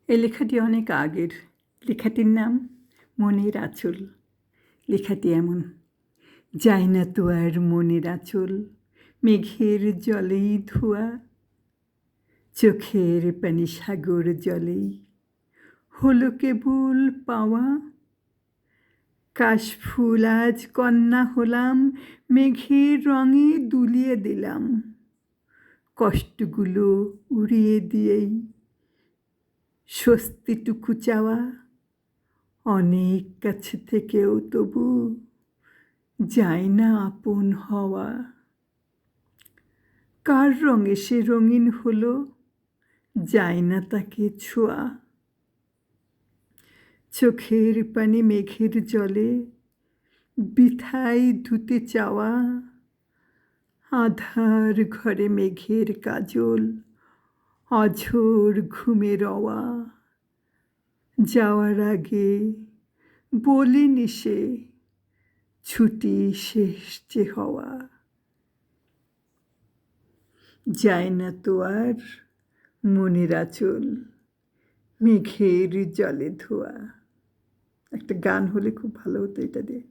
এই লেখাটি অনেক আগের। লেখাটির নাম মনের আঁচল। লেখাটি এমন: যায় না তো আর মনের আঁচল, মেঘের জলেই ধোয়া, চোখের পানি সাগর জলেই হলো কেবল পাওয়া। কাশফুল আজ কন্যা হলাম, মেঘের রঙে দুলিয়ে দিলাম, কষ্টগুলো উড়িয়ে দিয়েই স্বস্তিটুকু চাওয়া। অনেক কাছে থেকেও তবু যায় না আপন হওয়া। কার রঙে সে রঙিন হলো, যায় না তাকে ছোঁয়া। চোখের পানি মেঘের জলে বৃথায় ধুতে চাওয়া। আধার ঘরে মেঘের কাজল, অঝোর ঘুমে রওয়া। যাওয়ার আগে বলিনি সে, ছুটি শেষ যে হওয়া। যায় না তো আর মনের আঁচল, মেঘের জলে ধোয়া। একটা গান হলে খুব ভালো হতো এটা দিয়ে।